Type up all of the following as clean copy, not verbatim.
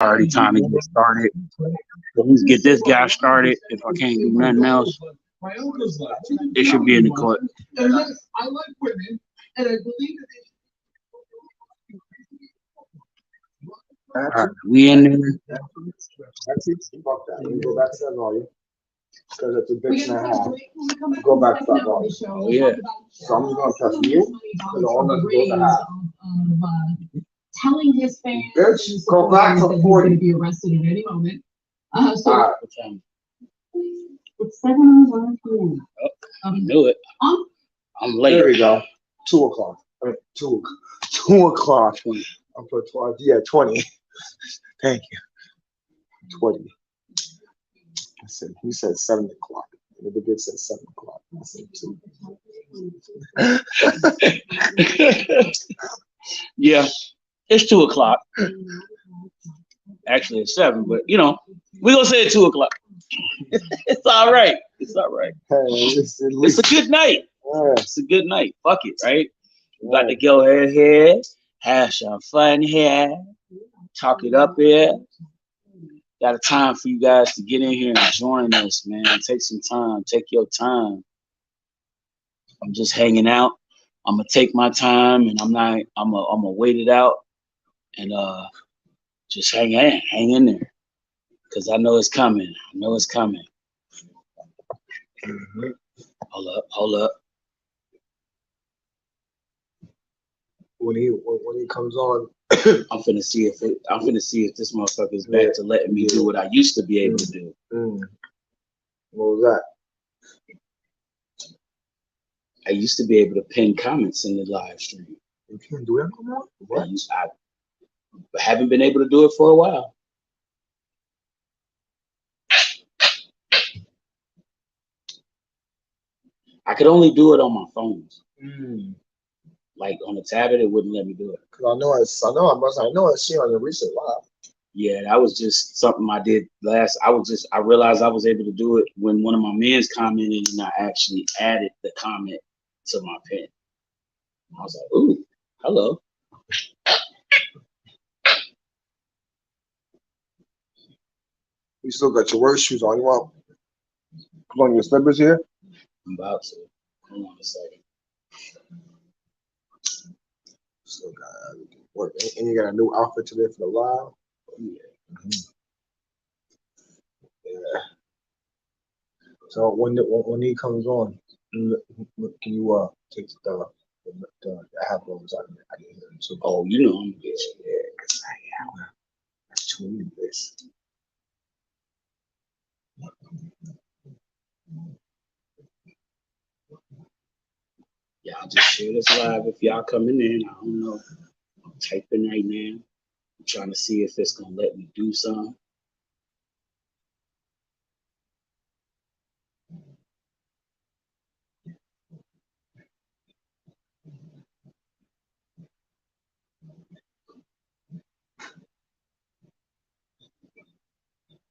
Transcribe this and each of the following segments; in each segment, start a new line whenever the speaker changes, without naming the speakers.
already time to get started. Let's get this guy started. If I can't do nothing else, it should be in the court. All right, we in there.
That's it. Fuck that. We go back to that volume because it's a bitch and a half. Go back to that volume.
Oh yeah.
So I'm just gonna press mute because all that's going to have.
Telling his fans,
Bitch, go back to
that he's
40.
going to be arrested at any moment. So
All right.
it's 7:01 p.m.
Oh, I knew it. I'm late.
There we go. 2 o'clock. 2 o'clock. I put 12. Yeah, 20. Thank you. 20. He said 7 o'clock. And the bitch said 7 o'clock. I said 2.
Yeah, it's 2 o'clock. Actually, it's 7, but we're gonna say it's 2 o'clock. It's all right. It's all right.
Hey,
It's a good night.
Yeah.
It's a good night. Fuck it, right? We got to go ahead, have some fun here, talk it up here. Got a time for you guys to get in here and join us, man. Take some time. Take your time. I'm just hanging out. I'm gonna take my time, and I'm gonna wait it out, and just hang in there, cause I know it's coming. I know it's coming.
Mm-hmm.
Hold up.
When he comes on,
I'm finna see if this motherfucker's back to letting me do what I used to be able to do.
What was that?
I used to be able to pin comments in the live stream.
You can't do that no more? What?
I haven't been able to do it for a while. I could only do it on my phones. Like on the tablet, it wouldn't let me do it.
Cause I know I see on your recent live.
Yeah, that was just something I did last. I realized I was able to do it when one of my mans commented, and I actually added the comment to my pin. I was like, ooh, hello.
You still got your work shoes on. You want put on your slippers here?
I'm about to. Hold on a second.
Still got work. And you got a new outfit today for the live?
Yeah.
Yeah. So when he comes on, can you take the headphones out? I can hear him too.
Oh, you know I'm good.
Yeah, because that's too many this.
Yeah, I'll just share this live if y'all coming in. I don't know. I'm typing right now. I'm trying to see if it's gonna let me do something.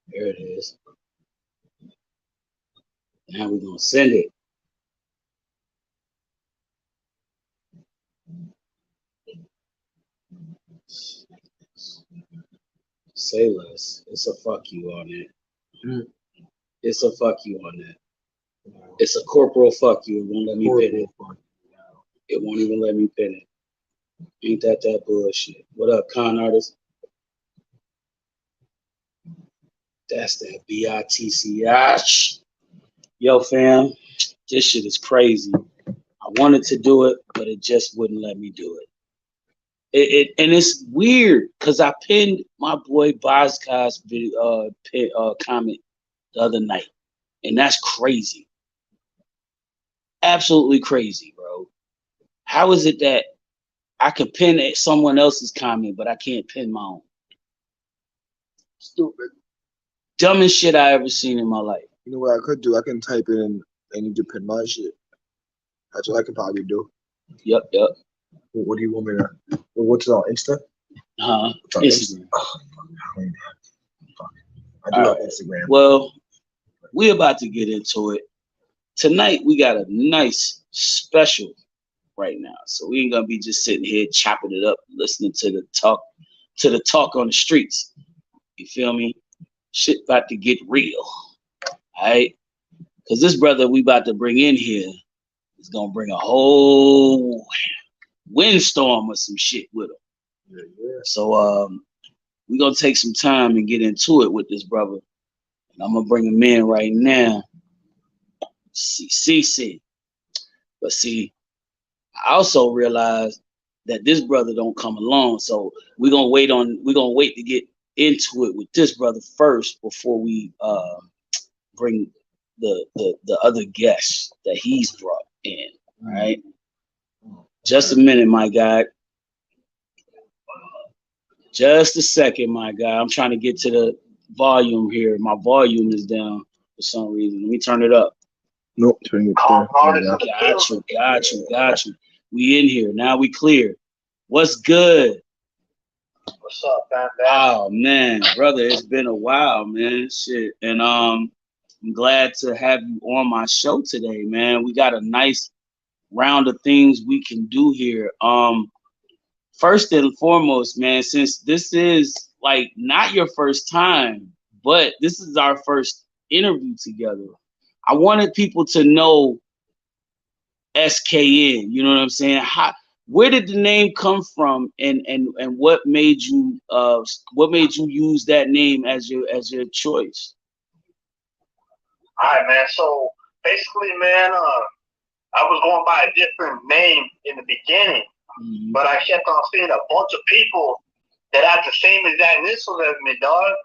There it is. Now we're gonna send it. Say less. It's a fuck you on it. It's a fuck you on that. It's a corporal fuck you. It won't let me pin it. It won't even let me pin it. Ain't that bullshit? What up, con artist? That's that BITCH. Yo, fam, this shit is crazy. I wanted to do it, but it just wouldn't let me do it. And it's weird because I pinned my boy Bozka's video comment the other night, and that's crazy. Absolutely crazy, bro. How is it that I can pin someone else's comment, but I can't pin my own?
Stupid.
Dumbest shit I ever seen in my life.
You know what I could do? I can type it in and you can pin my shit. That's what I could probably do.
Yep.
What do you want me to? What's it on Insta?
Instagram.
I do have Instagram.
Well, we're about to get into it. Tonight we got a nice special right now. So we ain't gonna be just sitting here chopping it up, listening to the talk on the streets. You feel me? Shit about to get real. Alright? Cause this brother we about to bring in here is gonna bring a whole windstorm or some shit with him.
Yeah.
So we're gonna take some time and get into it with this brother. And I'm gonna bring him in right now. CC. But see, I also realized that this brother don't come along. So we're gonna wait to get into it with this brother first before we bring the other guests that he's brought in. All right. Just a minute, my guy. Just a second, my guy. I'm trying to get to the volume here. My volume is down for some reason. Let me turn it up.
Nope, turn it down.
Got you. We in here. Now we clear. What's good?
What's up, man?
Oh man, brother, it's been a while, man. Shit. And I'm glad to have you on my show today, man. We got a nice round of things we can do here. First and foremost, man, since this is like not your first time, but this is our first interview together, I wanted people to know SKN. You know what I'm saying? Where did the name come from, and what made you use that name as your choice?
All right, man. So basically, man, I was going by a different name in the beginning, but I kept on seeing a bunch of people that had the same exact initials as me, dog.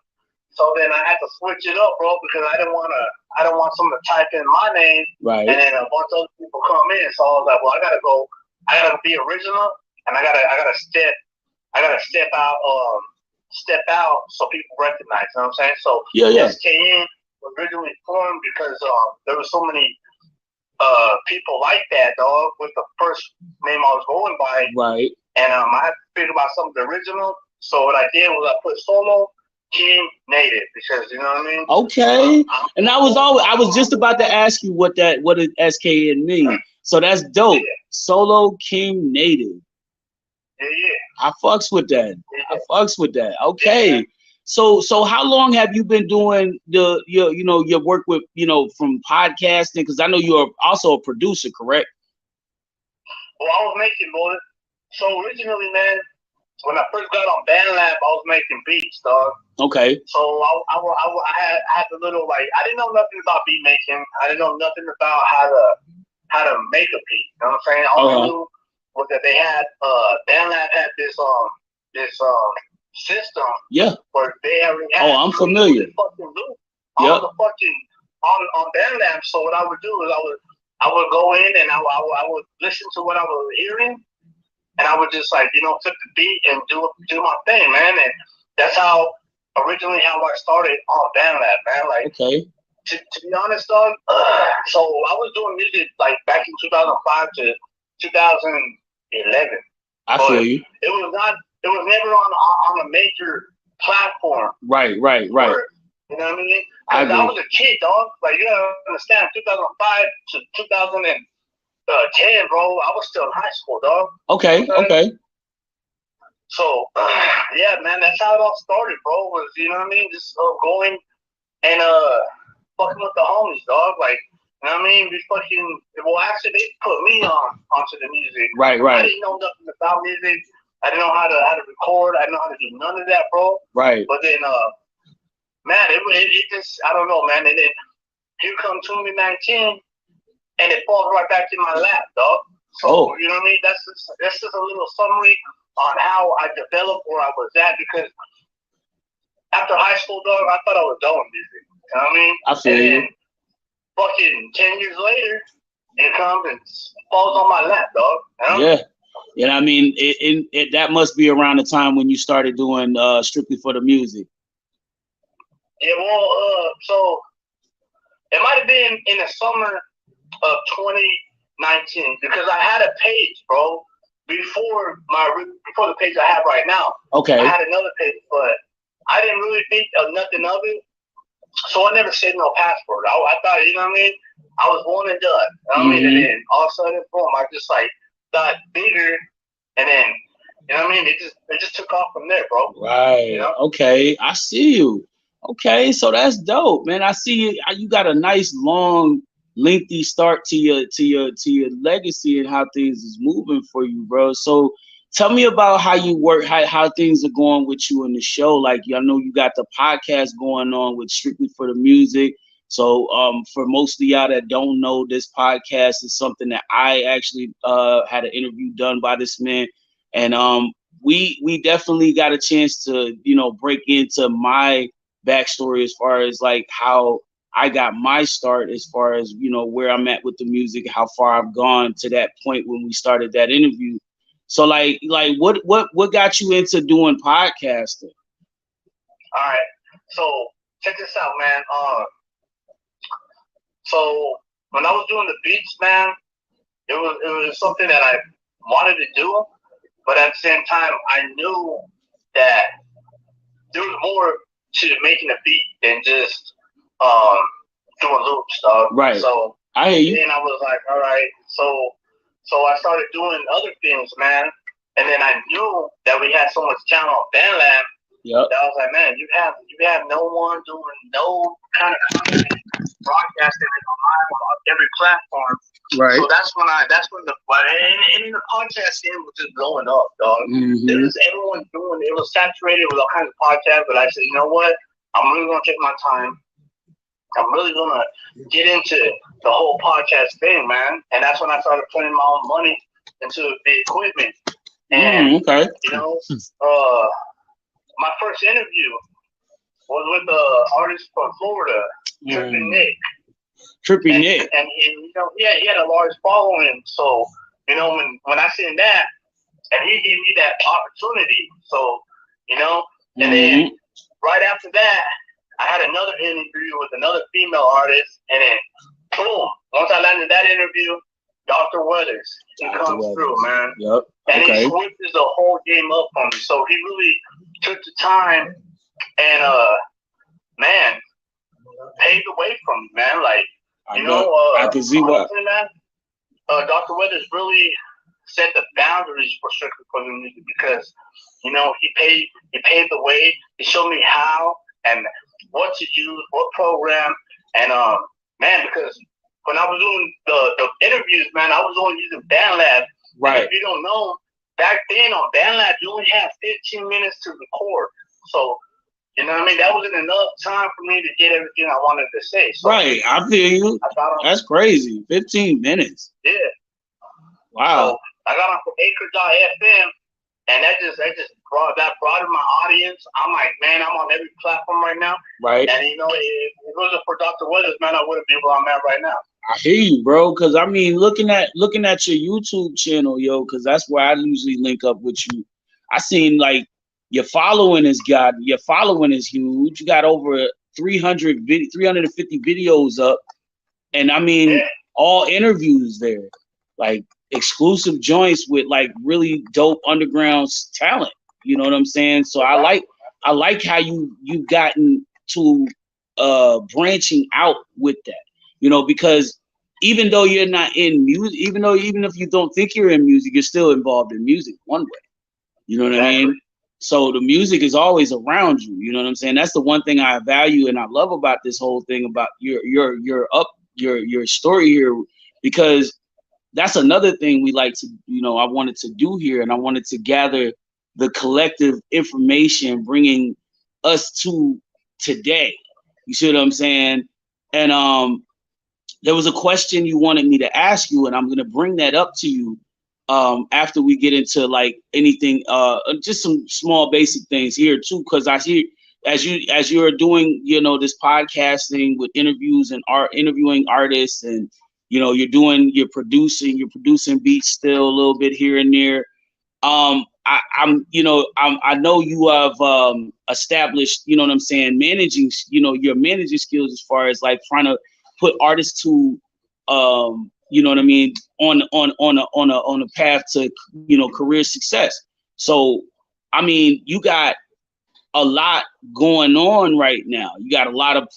So then I had to switch it up, bro, because I didn't want someone to type in my name,
right,
and then a bunch of other people come in. So I was like, well, I gotta be original, and I gotta step out so people recognize. You know what I'm saying? So
yeah.
SKN was originally formed because there were so many people like that, dog, with the first name I was going by.
Right.
And I had to figure out something original. So what I did was I put Solo King Native, because you know what I mean?
Okay. And I was just about to ask you what did SKN mean. So that's dope. Yeah. Solo King Native.
Yeah.
I fucks with that. Okay. Yeah. So how long have you been doing your work with, from podcasting? Because I know you're also a producer, correct?
Well, I was making more. So originally, man, when I first got on BandLab, I was making beats, dog.
Okay.
So I had the little, like, I didn't know nothing about beat making. I didn't know nothing about how to make a beat. You know what I'm saying? All I knew was that they had BandLab had this system.
Yeah.
Where they already had.
Oh, I'm familiar.
Fucking loop on the fucking on BandLab. So what I would do is I would go in and I would listen to what I was hearing. And I would just flip the beat and do my thing, man. And that's originally how I started on BandLab, man. Like,
okay.
To be honest, dog. So I was doing music like back in 2005 to 2011.
I feel you.
It was never on a major platform.
Right.
Where, you know what I mean? I was a kid, dog. Like, you gotta understand, 2005 to 2010, bro, I was still in high school, dog.
Okay.
So, yeah, man, that's how it all started, bro. Was, you know what I mean? Just going and fucking with the homies, dog. Like, you know what I mean? Actually, they put me onto the music.
Right.
I didn't know nothing about music. I didn't know how to record. I didn't know how to do none of that, bro.
Right.
But then, man, it just, I don't know, man. And then here come 2019. And it falls right back in my lap, dog. So, you know what I mean? That's just a little summary on how I developed where I was at, because after high school, dog, I thought I was done with music. You know what I mean?
I feel you.
And fucking 10 years later, it comes and falls on my lap, dog. You know?
Yeah. And I mean, that must be around the time when you started doing strictly for the music.
Yeah, well, so it might have been in the summer of 2019, because I had a page, bro, before the page I have right now.
Okay.
I had another page, but I didn't really think of nothing of it, so I never said no password. I thought, you know what I mean? I was one and done. You know what I mean? And then all of a sudden, boom, I just got bigger, and then You know what I mean? It just took off from there, bro.
Right.
You know?
Okay. I see you. Okay. So that's dope, man. I see you. You got a nice, long, lengthy start to your legacy and how things is moving for you, bro. So tell me about how you work, how things are going with you in the show. Like, I know you got the podcast going on with Strictly for the Music. So for most of y'all that don't know, this podcast is something that I actually had an interview done by this man. And we definitely got a chance to, break into my backstory as far as like how I got my start, as far as, where I'm at with the music, how far I've gone to that point when we started that interview. So like what got you into doing podcasting?
All right. So check this out, man. So when I was doing the beats, man, it was something that I wanted to do, but at the same time, I knew that there was more to making a beat than just doing loop stuff.
Right.
So
I hear you.
then I was like, all right. So I started doing other things, man. And then I knew that we had so much talent on BandLab.
Yep.
That I was like, man, you have no one doing no kind of content, broadcasting it live on every platform.
Right.
So that's when the podcast game was just blowing up, dog.
Mm-hmm.
There was everyone doing it. It was saturated with all kinds of podcasts, but I said, you know what? I'm really gonna take my time. I'm really gonna get into the whole podcast thing, man. And that's when I started putting my own money into the equipment. And
okay.
My first interview was with the artist from Florida, Trippy Nick.
Trippy Nick.
And he had a large following. So, when I seen that, and he gave me that opportunity. So, and then right after that, I had another interview with another female artist, and then boom, once I landed that interview, Dr. Weathers, he comes through, man.
Yep.
And he switches the whole game up on me. So he really took the time and man, paved the way for me, man. Like,
I can see why.
Man, Dr. Weathers really set the boundaries for Strictly for the Music because, he paved the way. He showed me how and what to use, what program, and man, because when I was doing the interviews, man, I was only using BandLab.
Right.
If you don't know, back then on BandLab, you only had 15 minutes to record. So, you know what I mean? That wasn't enough time for me to get everything I wanted to say. So
right. I feel you. That's crazy. 15 minutes.
Yeah.
Wow.
So I got on for Acre.fm, and that just broadened my audience. I'm like, man, I'm on every platform right now.
Right.
And if it wasn't for Dr. Weathers, man, I wouldn't be where I'm at right now.
I hear you, bro. Because I mean, looking at your YouTube channel, yo, because that's where I usually link up with you. I seen like your following is huge. You got over 350 videos up, and I mean, all interviews there, like exclusive joints with like really dope underground talent. You know what I'm saying? So I like how you've gotten to branching out with that. Because even though you're not in music, even if you don't think you're in music, you're still involved in music one way. You know what I mean? So the music is always around you. You know what I'm saying? That's the one thing I value and I love about this whole thing about your story here, because that's another thing we like to, I wanted to do here, and I wanted to gather the collective information, bringing us to today. You see what I'm saying? And there was a question you wanted me to ask you, and I'm gonna bring that up to you after we get into like anything, just some small basic things here too, because I hear as you're doing, this podcasting with interviews and interviewing artists, and you're producing beats still a little bit here and there. I know you have established, what I'm saying, managing, your managing skills as far as like trying to put artists to, what I mean, on a path to, career success. So, I mean, you got a lot going on right now. You got a lot of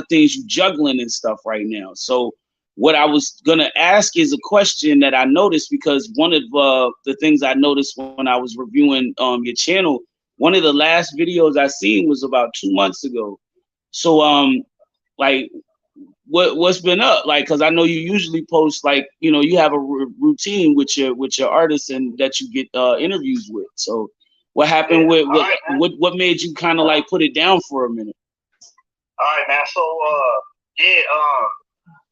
things you juggling and stuff right now. So, what I was gonna ask is a question that I noticed, because one of the things I noticed when I was reviewing your channel, one of the last videos I seen was about 2 months ago. So like what's been up? Like, because I know you usually post, like, you know, you have a routine with your artists and that you get interviews with. So what happened with what made you kind of like put it down for a minute?
All right, man. So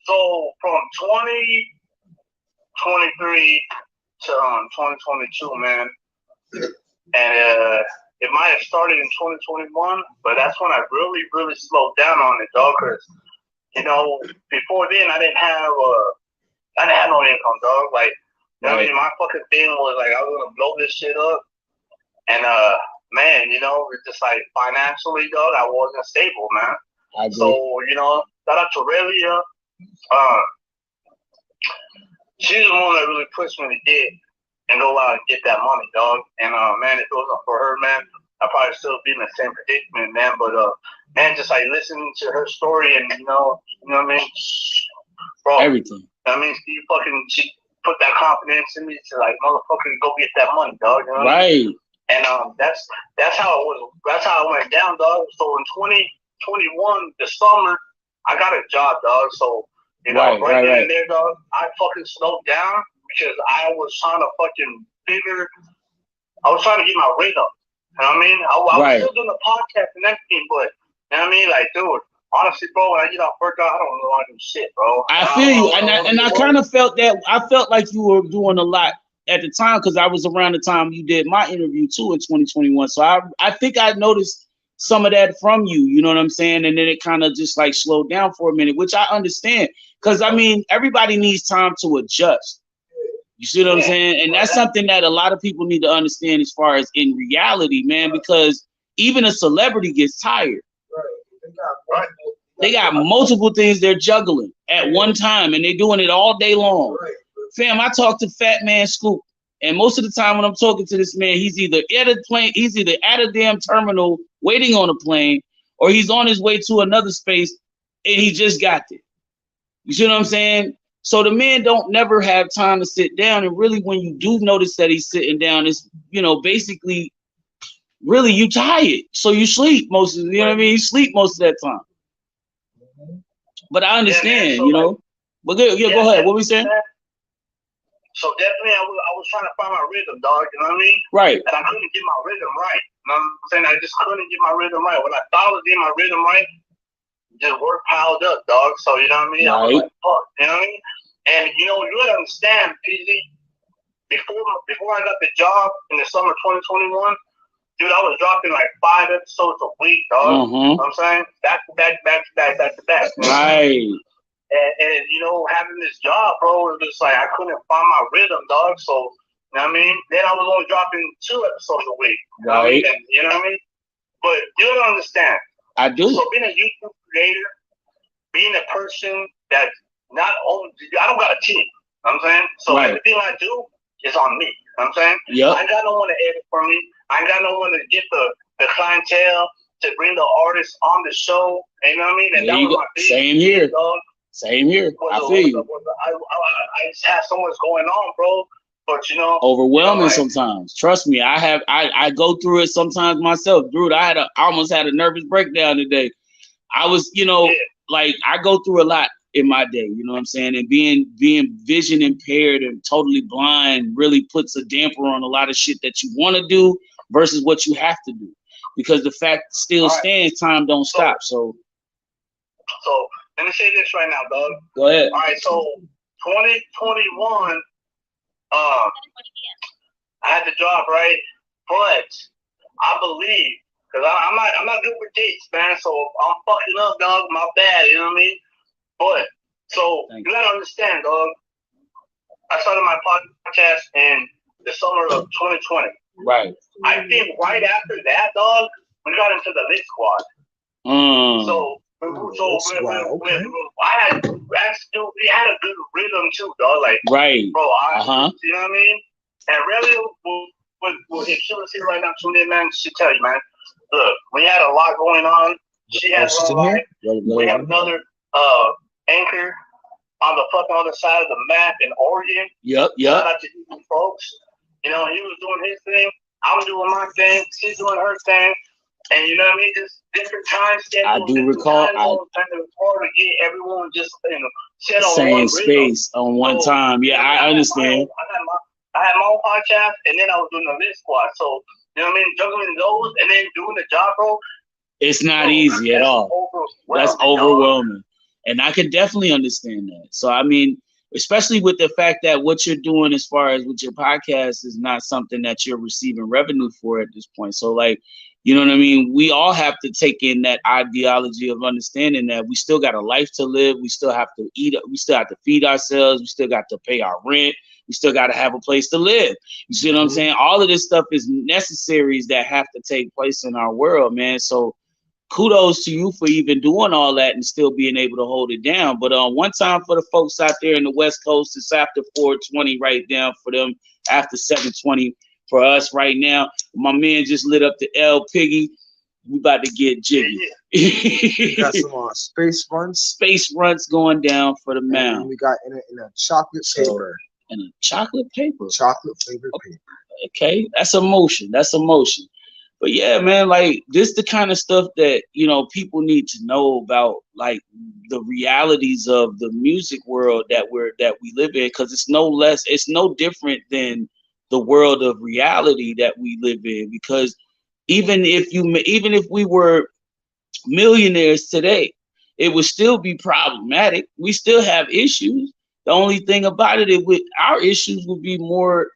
so from 2023 to 2022, man, and it might have started in 2021, but that's when I really, really slowed down on it, dog. Cause you know, before then I didn't have no income, dog. Like, you know what I mean? My fucking thing was like, I was gonna blow this shit up, and man, you know, it's just like financially, dog, I wasn't stable, man.
I agree.
So, you know, shout out to Aurelia. She's the one that really pushed me to get and go out and get that money, dog. And man, if it wasn't for her, man, I'd probably still be in the same predicament, man. But man, just like listening to her story, and you know what I mean, bro.
Everything.
I mean, she put that confidence in me to like, motherfucking go get that money, dog. You know what I mean? And that's how it was. That's how it went down, dog. So in 2021, the summer, I got a job, dog. So you know, right then and there, dog, I fucking slowed down because I was trying to fucking figure. I was trying to get my rhythm. You know what I mean? I was still doing the podcast and everything, but you know what I mean? Like, dude, honestly, bro, when I get off work, I don't know how to do shit, bro.
I feel you, and I kind of felt that. I felt like you were doing a lot at the time, because I was around the time you did my interview too in 2021. So I think I noticed some of that from you. You know what I'm saying? And then it kind of just like slowed down for a minute, which I understand, because I mean, everybody needs time to adjust. You see what I'm saying? And that's something that a lot of people need to understand as far as in reality, man, because even a celebrity gets tired. They got multiple things they're juggling at one time, and they're doing it all day long. Fam, I talk to Fat Man Scoop, and most of the time when I'm talking to this man, he's either at a damn terminal waiting on a plane, or he's on his way to another space, and he just got there. You see what I'm saying? So the man don't never have time to sit down, and really when you do notice that he's sitting down, it's, you know, basically really you tired, so you sleep most of, you know what I mean? You sleep most of that time. But I understand, so, you know. But go ahead. What we saying?
So definitely, I was trying to find my rhythm, dog. You know what I mean?
Right.
And I couldn't get my rhythm right. You know what I'm saying? I just couldn't get my rhythm right. When I thought I was getting my rhythm right, just work piled up, dog. So you know what I mean? I was like, fuck. You know what I mean? And you know, you gotta understand, PZ. Before I got the job in the summer 2021. Dude, I was dropping like 5 episodes a week, dog. You know what I'm saying? Back to back.
Right.
And you know, having this job, bro, it was just like I couldn't find my rhythm, dog. So, you know what I mean? Then I was only dropping 2 episodes a week.
Right.
You know what I mean? But you don't understand.
I do.
So being a YouTube creator, being a person that not only, I don't got a team. You know what I'm saying? So everything I do is on me. You know what I'm saying?
Yep.
I ain't got no one to edit for me. I ain't got no one to get the clientele to bring the artists on the show. You know what I mean? And that was my big
Same here,
dog.
Same here. I feel you.
I just have so much going on, bro. But you know,
overwhelming sometimes. Trust me, I go through it sometimes myself. Dude, I almost had a nervous breakdown today. I was, you know, like I go through a lot in my day, you know what I'm saying? And being vision impaired and totally blind really puts a damper on a lot of shit that you want to do versus what you have to do. Because the fact still stands, time don't stop. So
let me say this right now, dog.
Go ahead.
All right, so 2021, I had the job, right? But I believe, because I'm not good with dates, man. So I'm fucking up, dog. My bad, you know what I mean? But so you gotta understand, dog. I started my podcast in the summer of 2020.
Right.
I think right after that, dog, we got into the Lit Squad. So I had we had a good rhythm too, dog. Like, bro, you know what I mean? And really, if she was here right now, tune in, man, she'd tell you, man. Look, we had a lot going on. She had one life. We have another anchor. on the fucking other side of the map in Oregon.
Yep.
Shout out to you folks. You know, he was doing his thing. I'm doing my thing. She's doing her thing. And you know what I mean? Just different time schedules.
I do recall.
It was hard to get everyone just set on
same
one
space on one time. Yeah, I understand.
I had my own podcast, and then I was doing the Lit Squad. So, you know what I mean? Juggling those and then doing the job, bro.
It's not easy at all. That's overwhelming. And I could definitely understand that. So, I mean, especially with the fact that what you're doing as far as with your podcast is not something that you're receiving revenue for at this point. So, like, you know what I mean? We all have to take in that ideology of understanding that we still got a life to live. We still have to eat. We still have to feed ourselves. We still got to pay our rent. We still got to have a place to live. You see what I'm saying? All of this stuff is necessaries that have to take place in our world, man. So kudos to you for even doing all that and still being able to hold it down. But one time for the folks out there in the West Coast, it's after 4:20 right now for them, after 7:20 for us right now. My man just lit up the L Piggy. We about to get jiggy.
Got some space runs.
Space runs going down for the mound.
We got in a chocolate paper.
In a chocolate paper.
Chocolate flavored paper.
Okay, that's emotion. That's emotion. But yeah, man, like this the kind of stuff that, you know, people need to know about, like the realities of the music world that we live in, because it's no different than the world of reality that we live in. Because even if we were millionaires today, it would still be problematic. We still have issues. The only thing about it with our issues would be more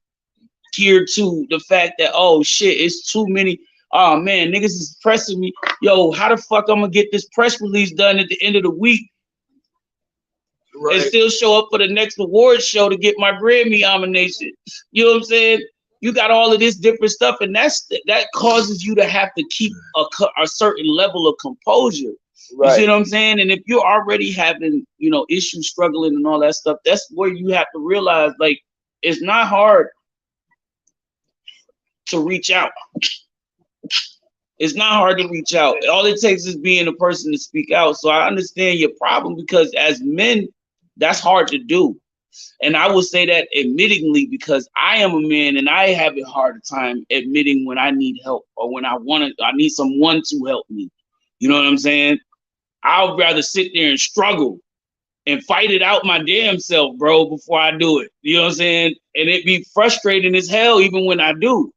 geared to the fact that, oh shit, it's too many. Oh man, niggas is pressing me. Yo, how the fuck I'm gonna get this press release done at the end of the week? Right. And still show up for the next award show to get my Grammy nomination. You know what I'm saying? You got all of this different stuff, and that causes you to have to keep a certain level of composure. Right. You see what I'm saying? And if you're already having, you know, issues, struggling, and all that stuff, that's where you have to realize, like, it's not hard to reach out. It's not hard to reach out. All it takes is being a person to speak out. So I understand your problem, because as men, that's hard to do. And I will say that admittingly, because I am a man and I have a hard time admitting when I need help or when I need someone to help me. You know what I'm saying? I'd rather sit there and struggle and fight it out my damn self, bro, before I do it. You know what I'm saying? And it be frustrating as hell even when I do,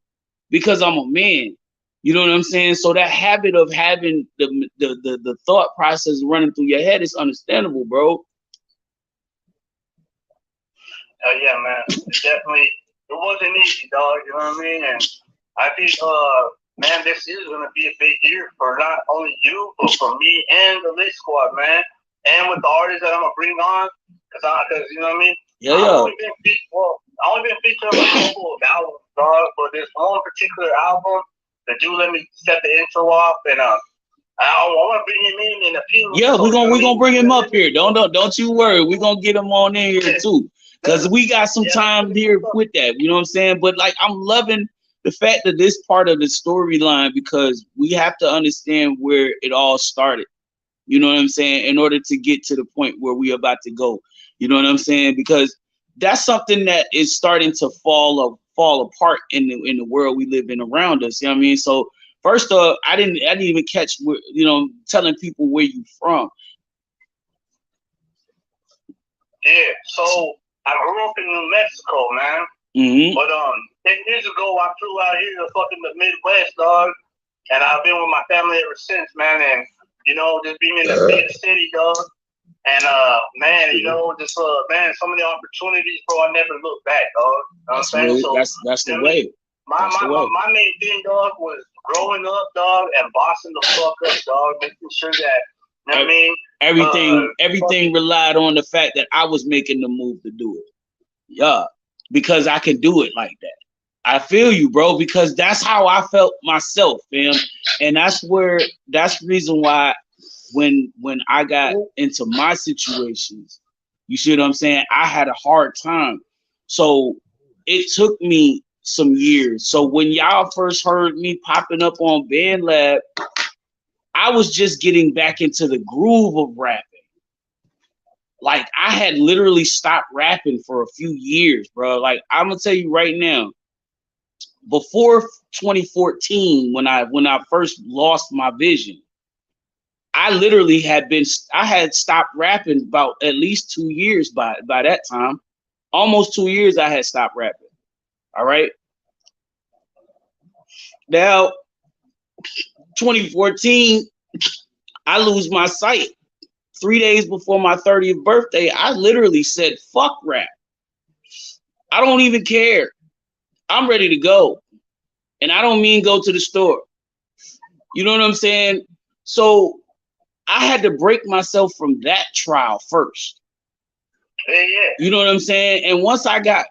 because I'm a man. You know what I'm saying? So that habit of having the thought process running through your head is understandable, bro.
Yeah, man. It wasn't easy, dog. You know what I mean? And I think, man, this is going to be a big year for not only you, but for me and the Lit Squad, man. And with the artists that I'm going to bring on. Because, you know what I mean?
Yeah.
I've only been featured on a couple of albums, dog. But this one particular album, that you let me set the intro off, and I want to bring him in a few.
Yeah, we're gonna bring him up here. Don't you worry. We're gonna get him on in here too, because we got some time here with that. You know what I'm saying? But like, I'm loving the fact that this part of the storyline, because we have to understand where it all started. You know what I'm saying? In order to get to the point where we're about to go. You know what I'm saying? Because that's something that is starting to fall apart in the world we live in around us. You know what I mean? So first off, I didn't even catch, you know, telling people where you from.
Yeah, so I grew up in New Mexico, man.
Mm-hmm.
But 10 years ago, I flew out here to fucking the Midwest, dog. And I've been with my family ever since, man. And you know, just being in the big city, dog. And man, you know, just man, some of the opportunities, bro, I never look back, dog. You know what I'm saying?
Really,
so
that's the way.
My main thing, dog, was growing up, dog, and bossing the fuck up, dog, making sure that, you know what I mean?
Everything relied on the fact that I was making the move to do it. Yeah, because I can do it like that. I feel you, bro, because that's how I felt myself, fam. And that's the reason why when I got into my situations, you see what I'm saying? I had a hard time. So it took me some years. So when y'all first heard me popping up on Band Lab, I was just getting back into the groove of rapping. Like I had literally stopped rapping for a few years, bro. Like I'm gonna tell you right now, before 2014, when I first lost my vision, I literally I had stopped rapping about at least 2 years by that time. Almost 2 years I had stopped rapping. All right. Now 2014, I lose my sight. 3 days before my 30th birthday, I literally said, fuck rap. I don't even care. I'm ready to go. And I don't mean go to the store. You know what I'm saying? So I had to break myself from that trial first.
Yeah.
You know what I'm saying? And once I got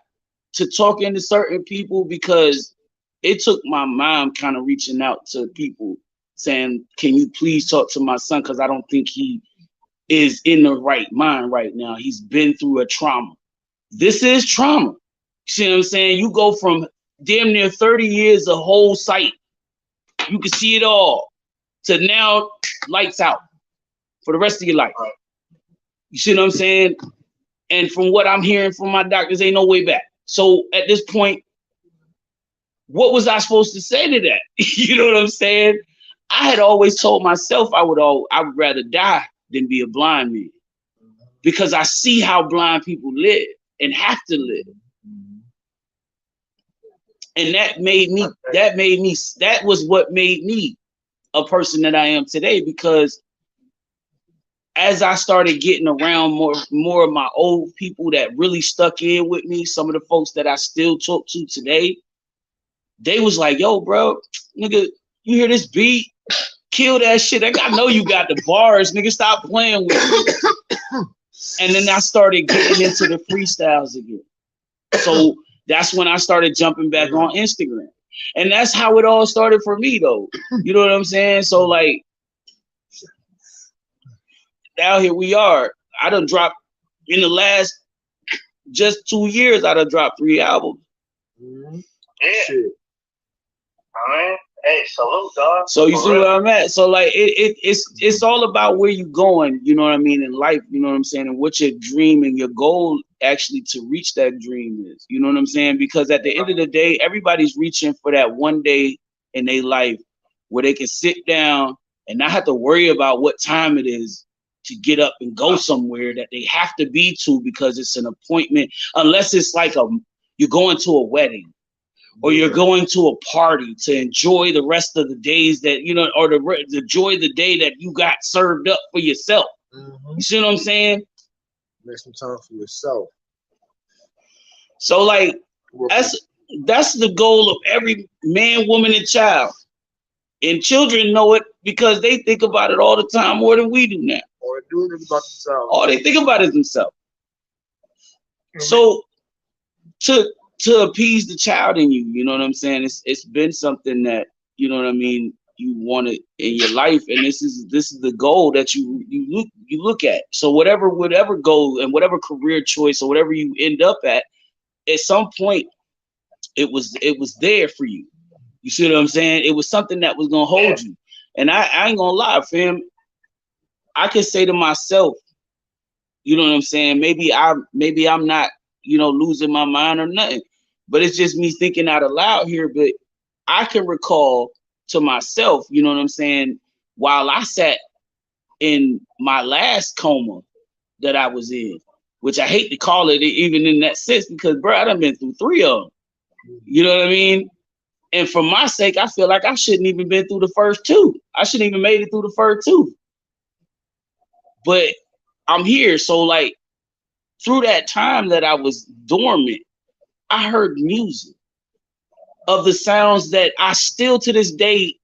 to talking to certain people, because it took my mom kind of reaching out to people saying, can you please talk to my son? Because I don't think he is in the right mind right now. He's been through a trauma. This is trauma. See what I'm saying? You go from damn near 30 years of whole sight. You can see it all. To now, lights out for the rest of your life. You see what I'm saying? And from what I'm hearing from my doctors, ain't no way back. So at this point, what was I supposed to say to that? You know what I'm saying? I had always told myself I would rather die than be a blind man, because I see how blind people live and have to live. And that was what made me a person that I am today, because as I started getting around more of my old people that really stuck in with me, some of the folks that I still talk to today, they was like, yo, bro, nigga, you hear this beat? Kill that shit. I know you got the bars, nigga. Stop playing with me. And then I started getting into the freestyles again. So that's when I started jumping back on Instagram. And that's how it all started for me, though. You know what I'm saying? So, like, now here we are. I done dropped, in the last just 2 years, I done dropped 3 albums.
Mm-hmm.
Yeah.
Shit.
I mean, hey, salute, dog.
So you see where I'm at? So like it's all about where you going, you know what I mean, in life, you know what I'm saying, and what your dream and your goal actually to reach that dream is. You know what I'm saying? Because at the end of the day, everybody's reaching for that one day in their life where they can sit down and not have to worry about what time it is to get up and go somewhere that they have to be to because it's an appointment, unless it's like you're going to a wedding. Or you're going to a party to enjoy the rest of the days that, you know, or to enjoy the day that you got served up for yourself. Mm-hmm. You see what I'm saying?
Make some time for yourself.
So, like, that's the goal of every man, woman, and child. And children know it because they think about it all the time more than we do now.
Or do think about themselves.
All they think about is themselves. Mm-hmm. So, to appease the child in you, you know what I'm saying? It's been something that, you know what I mean, you wanted in your life, and this is the goal that you look at. So whatever goal and whatever career choice or whatever you end up at some point, it was there for you. You see what I'm saying? It was something that was gonna hold you. And I ain't gonna lie, fam. I can say to myself, you know what I'm saying? Maybe I'm not, you know, losing my mind or nothing. But it's just me thinking out aloud here. But I can recall to myself, you know what I'm saying, while I sat in my last coma that I was in, which I hate to call it even in that sense, because, bro, I done been through 3 of them. You know what I mean? And for my sake, I feel like I shouldn't even been through the first 2. I shouldn't even made it through the first 2. But I'm here. So, like, through that time that I was dormant, I heard music of the sounds that I still to this day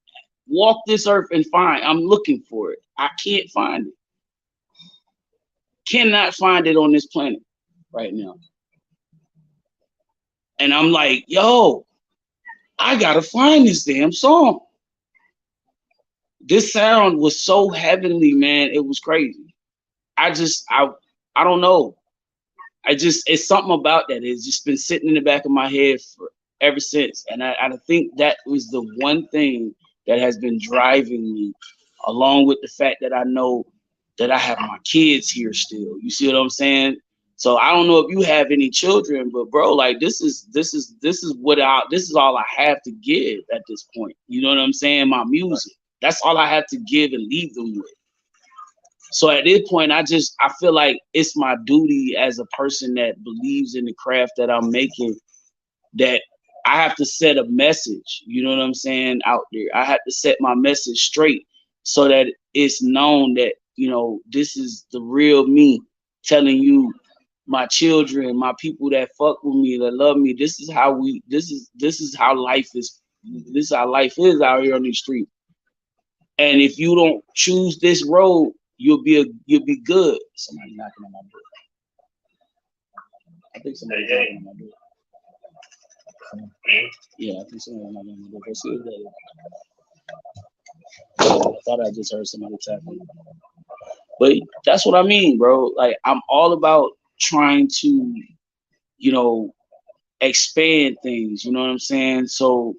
walk this earth and find. I'm looking for it. I can't find it. Cannot find it on this planet right now. And I'm like, yo, I gotta find this damn song. This sound was so heavenly, man. It was crazy. I don't know. It's something about that. It's just been sitting in the back of my head ever since. And I think that was the one thing that has been driving me, along with the fact that I know that I have my kids here still. You see what I'm saying? So I don't know if you have any children, but bro, like this is all I have to give at this point. You know what I'm saying? My music. That's all I have to give and leave them with. So at this point, I feel like it's my duty as a person that believes in the craft that I'm making, that I have to set a message, you know what I'm saying, out there. I have to set my message straight so that it's known that, you know, this is the real me telling you, my children, my people that fuck with me, that love me, this is how life is out here on the street. And if you don't choose this road, you'll be good. Somebody knocking on my door. I think somebody's knocking on my door. Yeah, I think somebody's knocking on my door. Go see if that is. I thought I just heard somebody tapping. But that's what I mean, bro. Like, I'm all about trying to, you know, expand things. You know what I'm saying? So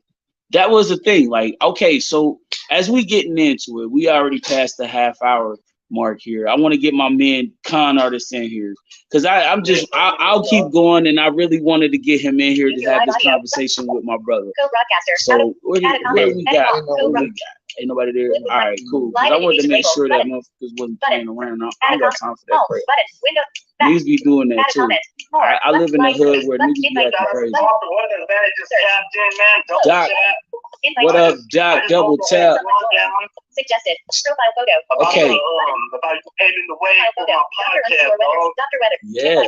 that was the thing. Like, okay, so as we getting into it, we already passed the half hour mark here. I want to get my man Con Artist in here because I'll keep going, and I really wanted to get him in here to have this conversation with my brother. So where we got? Ain't nobody there. All right, cool. Because I wanted to make sure that motherfuckers wasn't playing around. I don't got time for that crap. Niggas be doing that too. I live in the hood where niggas be acting crazy. Doc, what up, Doc? Double tap.
Suggested profile photo.
Okay.
About paving the way for my podcast,
Dr. Weather.
Yeah.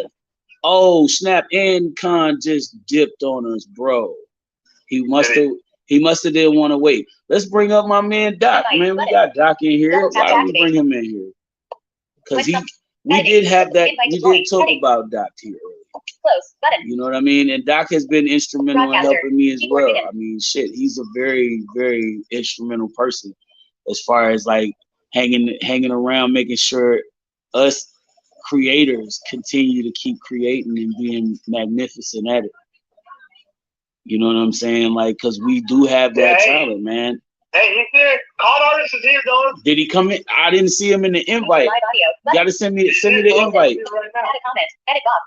Oh, snap. And Khan just dipped on us, bro. He must have didn't want to wait. Let's bring up my man Doc. Man, we got Doc in here. Why don't we bring him in here? Because we did have that. We did talk about Doc here earlier.
Close button.
You know what I mean? And Doc has been instrumental in helping me as well. I mean, shit, he's a very, very instrumental person as far as like hanging around, making sure us creators continue to keep creating and being magnificent at it. You know what I'm saying? Like, because we do have that talent, man.
Hey, he's here. Call Artist is here, though.
Did he come in? I didn't see him in the invite. You gotta send me the invite.
Edit comment. Edit box.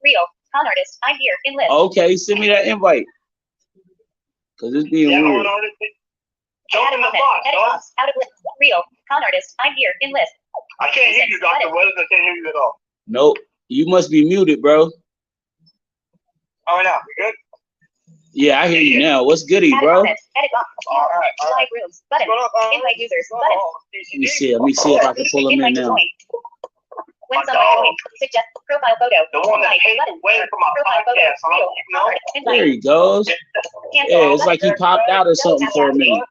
Real. Con Artist. I'm here in list.
Okay, send me that invite. Because it's being weird.
Jump in the box, dog.
Out of list. Real. Con Artist. I'm here in list.
I can't hear you, Dr. Weathers. I can't hear you at all.
Nope. You must be muted, bro.
Oh, now. You good?
Yeah, I hear you now. What's goody, bro?
Edit box.
All right.
Live rooms. Button. Invite users. Button.
Let me see if I can pull him in now.
When somebody joins, suggest profile photo.
The one that paid way for my podcast.
There he goes. Yeah, it's like he popped out or something for a minute.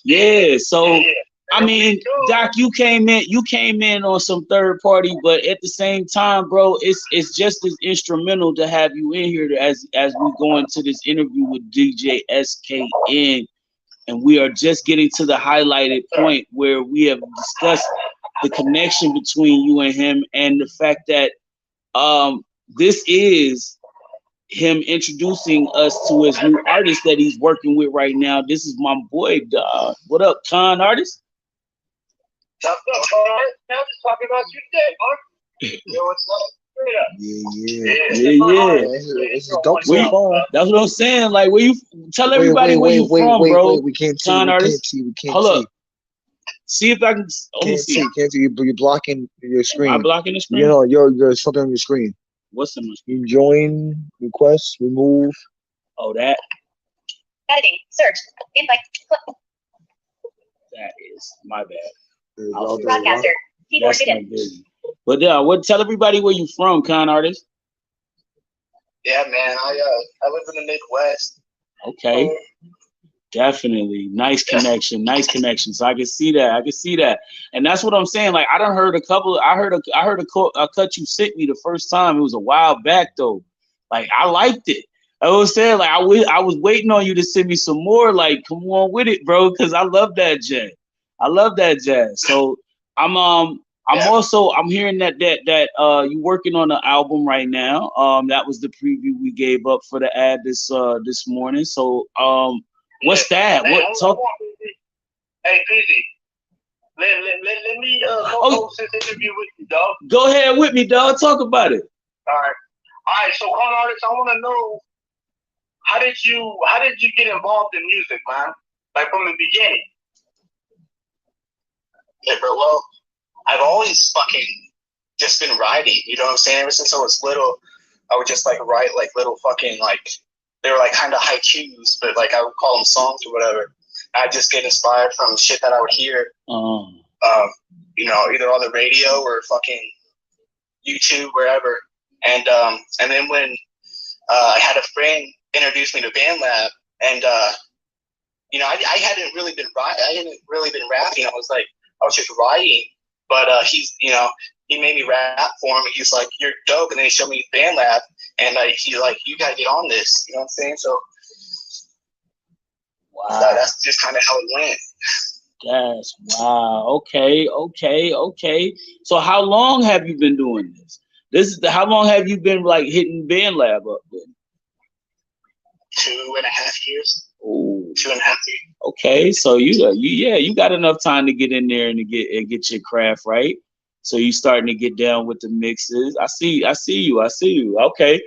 Yeah, so I mean, Doc, you came in on some third party, but at the same time, bro, it's just as instrumental to have you in here as we go into this interview with DJ SKN, and we are just getting to the highlighted point where we have discussed the connection between you and him, and the fact that this is him introducing us to his new artist that he's working with right now. This is my boy, dog. What up, Con Artist?
What's up, Con? Now just talking about you today, Mark. Yo, what's up?
Yeah.
It's a dope song.
That's what I'm saying. Like, where you tell everybody where you from, bro?
We can't see.
Con Artist.
We can't see.
Hold up. See if I can.
Can't see. You're blocking your screen.
Am I blocking the screen?
You know, you're something on your screen.
What's the screen?
You join, request, remove.
Oh, that.
Editing. Search. Invite.
That is my bad.
Broadcaster. Keyboard hidden.
But tell everybody where you from, Con Artist.
Yeah, man. I live in the Midwest.
Okay. Definitely. Nice connection. So I can see that. And that's what I'm saying. Like, I heard a cut you sent me the first time. It was a while back though. Like, I liked it. I was saying, like, I was waiting on you to send me some more. Like, come on with it, bro, because I love that jazz. So I'm I'm hearing that you working on an album right now. That was the preview we gave up for the ad this morning. So what's that?
Man,
What talk?
Hey, PZ, let me co-host this interview with you, dog.
Go ahead with me, dog. Talk about it.
All right. So, con artist, I want to know how did you get involved in music, man? Like from the beginning.
Yeah, bro. Well, I've always fucking just been writing. You know what I'm saying? Ever since I was little, I would just like write like little fucking like they were like kind of haikus, but like I would call them songs or whatever. I'd just get inspired from shit that I would hear. You know, either on the radio or fucking YouTube, wherever. And then when I had a friend introduce me to BandLab, and you know, I hadn't really been rapping. I was just writing, but he made me rap for him. And he's like, "You're dope," and then he showed me BandLab, and he's like, "You gotta get on this." You know what I'm saying? So
wow,
that's just kind of how it went.
That's wow. Okay. So how long have you been doing this? How long have you been like hitting BandLab up then?
2.5 years.
Oh,
2.5 years.
Okay, so you got enough time to get in there and get your craft right. So you starting to get down with the mixes. I see you. Okay.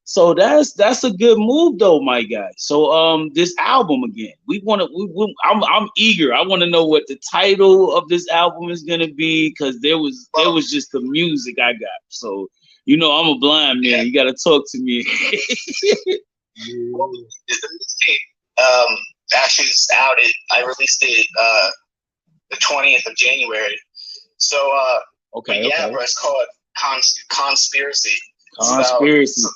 So that's a good move though, my guy. So this album again. I'm eager. I want to know what the title of this album is gonna be, because there was just the music I got. So I'm a blind man. You gotta talk to me.
Actually is out. I released it the 20th of January. So
Okay.
Bro, it's called Conspiracy.
Conspiracy.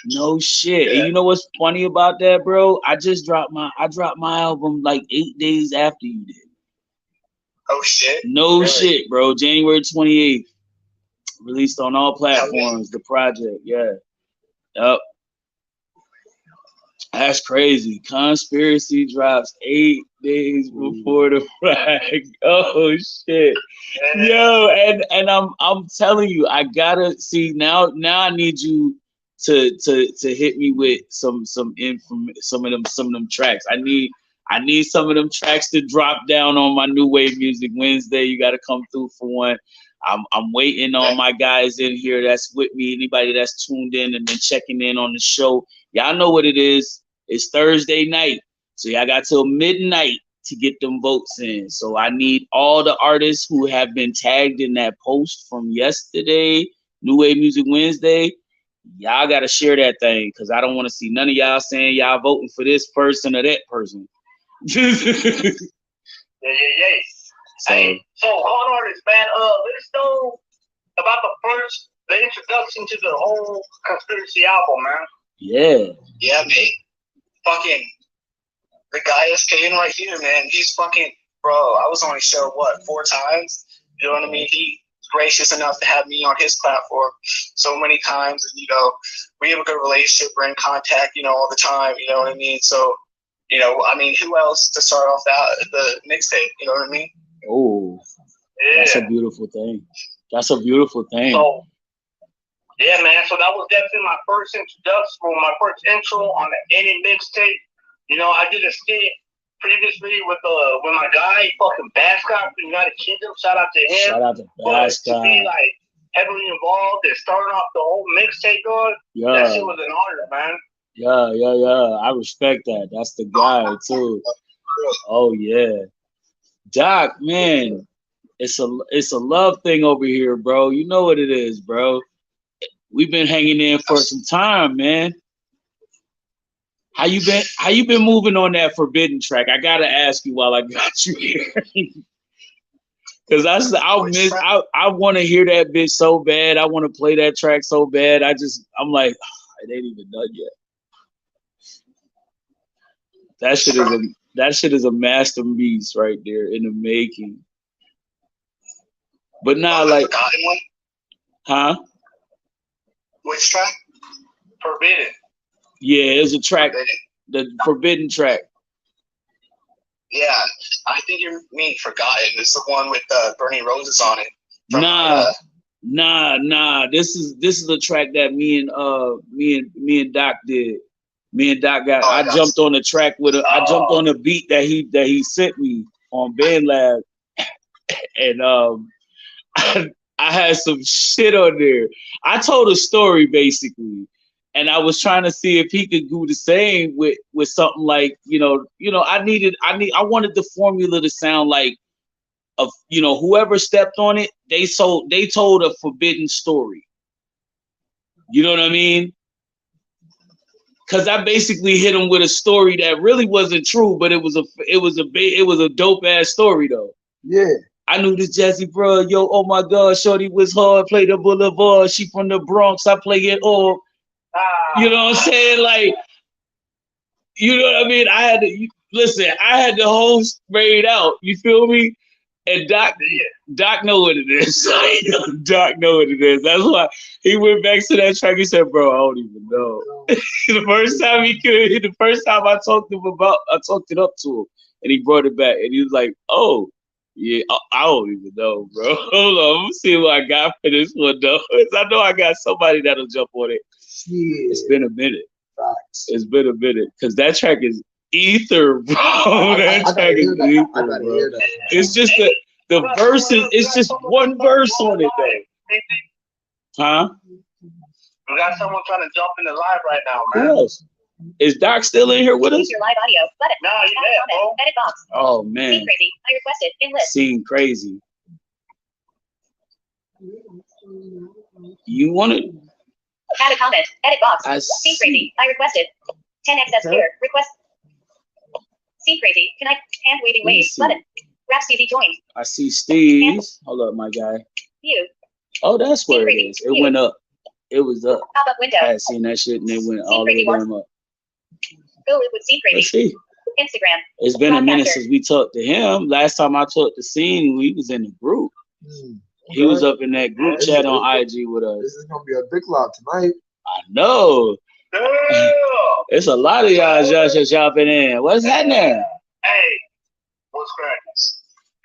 No shit.
Yeah.
And you know what's funny about that, bro? I dropped my album like 8 days after you did.
Oh shit.
No
really?
Shit, bro. January 28th. Released on all platforms, the project. Yeah. Yep. That's crazy. Conspiracy drops 8 days before the flag. Oh shit. Yo, and I'm telling you, I gotta see now I need you to hit me with some of them tracks. I need some of them tracks to drop down on my New Wave Music Wednesday. You gotta come through for one. I'm waiting on my guys in here that's with me. Anybody that's tuned in and been checking in on the show, y'all know what it is. It's Thursday night, so y'all got till midnight to get them votes in. So I need all the artists who have been tagged in that post from yesterday, New Wave Music Wednesday. Y'all got to share that thing, because I don't want to see none of y'all saying y'all voting for this person or that person.
Yeah.
So,
hey, so con artist, man, let us know about the introduction to the whole Conspiracy album, man.
Yeah,
man. Fucking the guy is staying right here, man. He's fucking bro. I was on his show 4 times. You know what I mean? He's gracious enough to have me on his platform so many times, and we have a good relationship. We're in contact, all the time. You know what I mean? So, I mean, who else to start off the mixtape? You know what I mean?
Oh,
yeah.
That's a beautiful thing.
So, yeah, man. So that was definitely my first introduction, or my first intro on any mixtape. I did a skit previously with my guy, fucking Bascott from United Kingdom. Shout out to him.
Shout out to
But
Bascott.
to be like heavily involved and starting off the whole mixtape, dog, that shit was an honor, man.
Yeah. I respect that. That's the guy too. Oh yeah, Doc, man. It's a love thing over here, bro. You know what it is, bro. We've been hanging in for some time, man. How you been moving on that Forbidden track? I gotta ask you while I got you here. Cause I want to hear that bitch so bad. I want to play that track so bad. I'm like, it ain't even done yet. That shit is a masterpiece right there in the making. But now, like, huh?
Which track?
Forbidden.
Yeah, it's a track, the Forbidden track.
Yeah, I think you mean Forgotten. It's the one with Burning Roses on it.
Nah. This is a track that me and Doc did. Me and Doc got. I jumped on the track with I jumped on the beat that he sent me on BandLab, and I had some shit on there. I told a story basically, and I was trying to see if he could do the same with something like I wanted the formula to sound like of whoever stepped on it, they told a forbidden story. You know what I mean? Because I basically hit him with a story that really wasn't true, but it was a dope ass story though.
Yeah.
I knew this Jazzy bro, yo, oh my God, shorty was hard, play the Boulevard, she from the Bronx, I play it all. You know what I'm saying? Like, you know what I mean? I had the whole sprayed out. You feel me? And Doc know what it is. Doc know what it is. That's why he went back to that track. He said, "Bro, I don't even know." The first time I talked it up to him, and he brought it back, and he was like, "Oh, yeah, I don't even know, bro. Hold on, I'm gonna see what I got for this one, though. I know I got somebody that'll jump on it."
Yeah.
It's been a minute.
Facts.
It's been a minute because that track is ether, bro. That track is ether, bro. It's just the verses. It's just one verse on it, though. Huh?
We got someone trying to jump in the live right now, man.
Who else? Is Doc still in here with us?
Use your live audio button.
No, he's there, bro.
Edit box.
Oh man.
Scene crazy. I requested in list.
Scene crazy. You want it?
Add a comment. Edit box.
I
Scene
see.
crazy. I requested. 10xs here. Request. Scene crazy. Connect. Hand waving
Let me
wave
see.
button. Rap Stevie joined.
I see Steve's. Hold up, my guy.
View.
Oh, that's where it is. It went up. It was up.
Pop up window.
I had seen that shit and it went all the way down up.
Go live with Scene
Let's
crazy.
see.
Instagram.
It's been a minute
Broadcaster.
since we talked to him. Last time I talked to Scene, we was in the group. He was up in that group chat on IG with us.
This is gonna be a big lot tonight.
I know.
Yeah.
It's a lot of y'all just jumping in. What's happening?
Hey, what's cracking?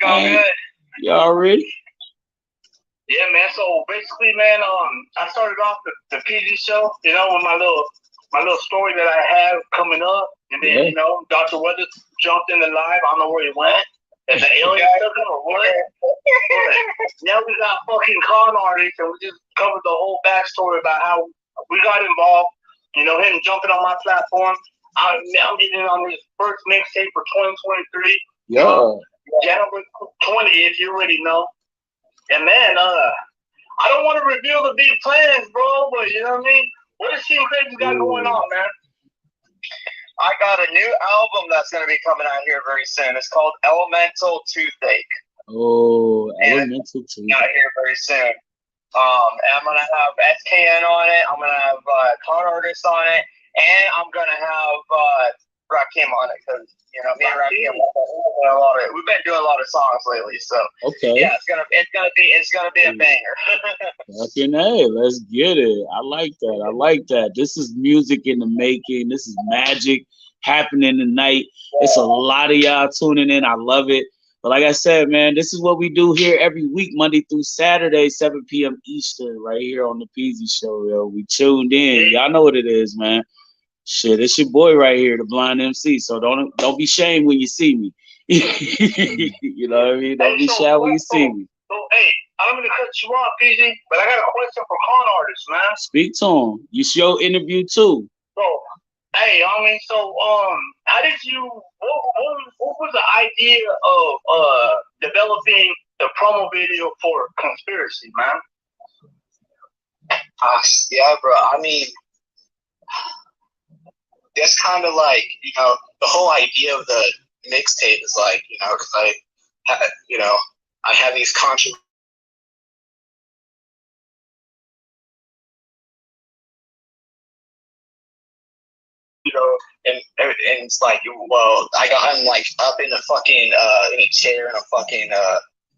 Go
Man.
good.
Y'all ready?
Yeah, man. So basically, man, I started off the PG show, with my little story that I have coming up, and then Dr. Weather jumped in the live. I don't know where he went. And the alien took him or what? Now we got fucking con artists, and we just covered the whole backstory about how we got involved. Him jumping on my platform. I'm getting on his first mixtape for 2023.
Yeah.
January 20th, you already know. And man, I don't want to reveal the big plans, bro, but you know what I mean? What is Scene Crazy got going on, man?
I got a new album that's going to be coming out here very soon. It's called Elemental Toothache.
Oh, Elemental Toothache.
Out here very soon. And I'm going to have SKN on it. I'm going to have con artists on it. And I'm going to have Rakim on it. Because, me and Rakim, we've been doing a lot of songs lately. So,
Okay.
yeah, it's gonna be a banger.
Fucking hey, let's get it. I like that. This is music in the making. This is magic happening tonight. It's a lot of y'all tuning in. I love it. But like I said, man, this is what we do here every week, Monday through Saturday, 7 p.m. Eastern, right here on the Peasy Show, yo. We tuned in. Y'all know what it is, man. Shit, it's your boy right here, the Blind MC. So don't be ashamed when you see me. You know what I mean? Don't be shy when you see me.
So, hey, I'm going to cut you off, PG, but I got a question for con artists, man.
Speak to him. You show interview too.
So, hey, how did you, what was the idea of developing the promo video for Conspiracy, man?
Yeah, bro. I mean, that's kind of like, the whole idea of the mixtape is like, because I have these controversies. And it's like, well, I'm like up in a fucking in a chair in a fucking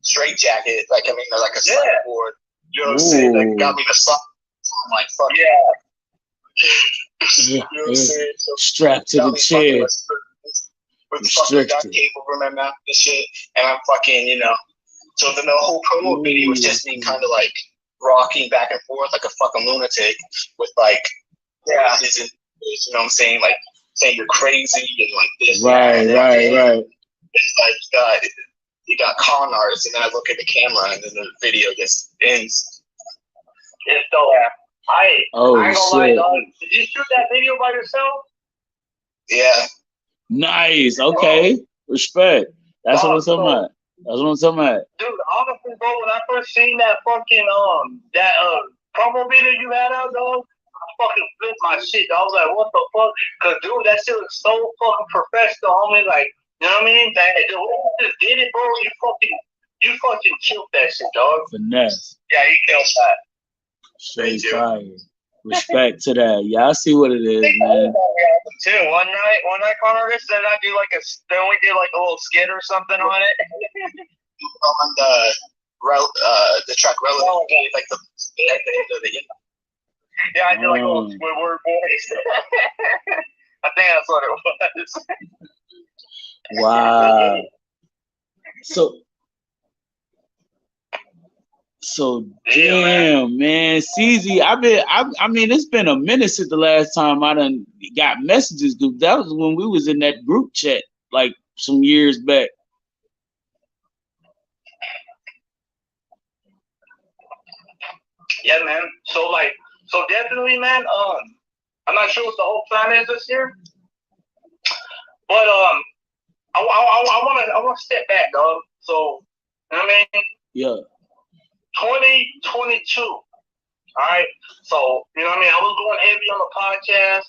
straight jacket, like I'm in like a sideboard. You know what I'm saying? Like got me the slide. I'm like, fuck
Yeah. Strapped to the chair.
with fucking duct tape over my mouth and shit, and I'm fucking, you know. So then the whole promo video was just me kind of like rocking back and forth like a fucking lunatic with like, yeah, you know what I'm saying, like saying you're crazy and like this.
Right.
It's like you got con artists, and then I look at the camera, and then the video just ends.
It's dope. I ain't gonna lie, dog. Did you shoot that video by yourself?
Yeah.
Nice. Okay. Respect. That's what I'm talking about.
Dude, honestly, bro, when I first seen that fucking promo video you had out, dog, I fucking flipped my shit. I was like, what the fuck? Cause dude, that shit was so fucking professional, homie. Like, you know what I mean? That dude, you just did it, bro. You fucking killed that shit, dog.
Finesse.
Yeah, you killed that.
Straight fire. Respect to that. Yeah, I see what it is, man.
Too. One night, Connor, this, then I do like then we did like a little skit or something on it.
On the track relevant, like the
yeah, I did like a little Squidward voice. I think that's what it was.
Wow. So damn, man. CZ, I mean, it's been a minute since the last time I done got messages, dude. That was when we was in that group chat like some years back.
Yeah, man. So definitely, man. I'm not sure what the whole plan is this year, but I want to step back, dog. So, you know what I mean?
Yeah.
2022. All right. So, you know what I mean? I was going heavy on the podcast.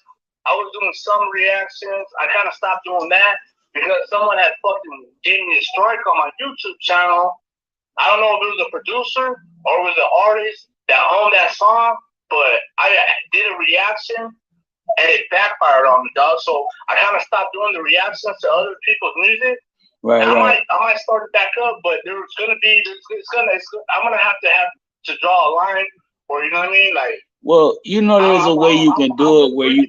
I was doing some reactions. I kind of stopped doing that because someone had fucking given me a strike on my YouTube channel. I don't know if it was a producer or it was an artist that owned that song, but I did a reaction and it backfired on me, dog. So I kind of stopped doing the reactions to other people's music.
Right.
I might start it back up, but I'm gonna have to draw a line, or you know what I mean, like.
Well, you know, there's a way you can do it where you,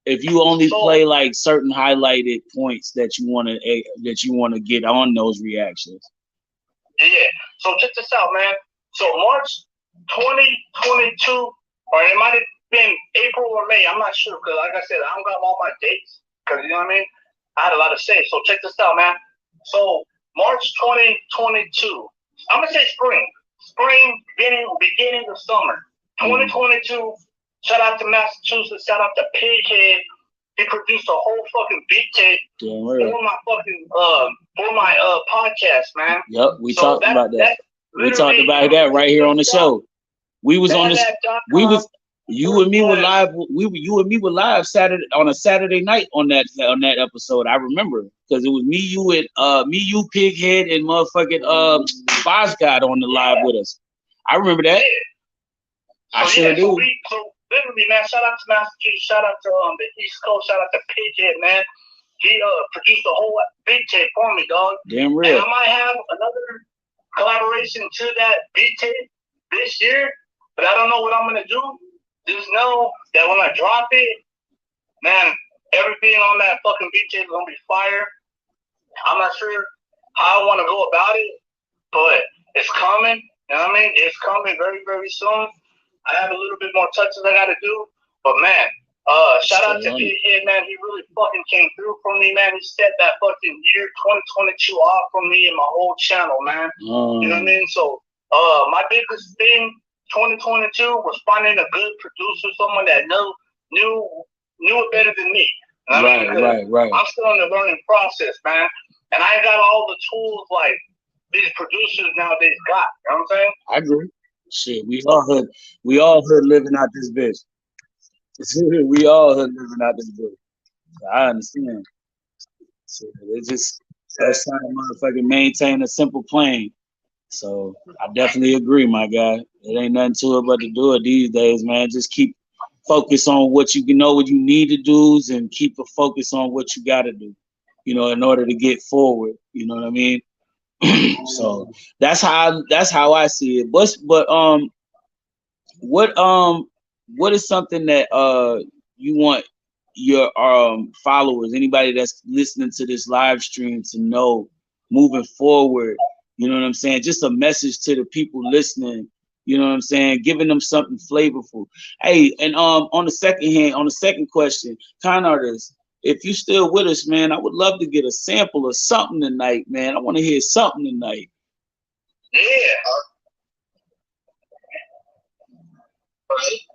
if you only play like certain highlighted points that you want to get on those reactions.
Yeah. So check this out, man. So March 2022, or it might have been April or May. I'm not sure because, like I said, I don't got all my dates because you know what I mean. I had a lot to say. So check this out, man. So March 2022. I'm gonna say spring, beginning of summer. 2022. Shout out to Massachusetts. Shout out to Pighead. He produced a whole fucking beat tape for my podcast, man.
Yep, we talked about that. We talked about that right here on the show. We was on this. You and me were live. You and me were live on a Saturday night on that episode. I remember because it was me, you, Pighead, and motherfucking Boz God on the live with us. I remember that. I sure do.
So literally, man, shout out to Massachusetts, shout out to the East Coast, shout out to Pighead, man. He produced a whole beat tape for me, dog.
Damn real.
And I might have another collaboration to that beat tape this year, but I don't know what I'm gonna do. Just know that when I drop it, man, everything on that fucking beat tape is gonna be fire. I'm not sure how I want to go about it, but it's coming. You know what I mean? It's coming very, very soon. I have a little bit more touches I gotta do, but man, shout out to Pighead, man. He really fucking came through for me, man. He set that fucking year 2022 off for me and my whole channel, man. You know what I mean? So, my biggest thing 2022 was finding a good producer, someone that knew it better than me.
Right.
I'm still in the learning process, man, and I ain't got all the tools like these producers nowadays got. You know what I'm saying?
I agree. Shit, we all hood living out this bitch. We all hood living out this bitch. I understand. So it's just that's trying to motherfucking maintain a simple plane. So I definitely agree, my guy. It ain't nothing to it but to do it these days, man. Just keep focus on what you know what you need to do, and keep a focus on what you got to do, you know, in order to get forward. You know what I mean? So that's how I see it. But what is something that you want your followers, anybody that's listening to this live stream, to know moving forward, you know what I'm saying? Just a message to the people listening, you know what I'm saying? Giving them something flavorful. Hey, and on the second question, kind artist, if you still with us, man, I would love to get a sample of something tonight, man. I want to hear something tonight.
Yeah.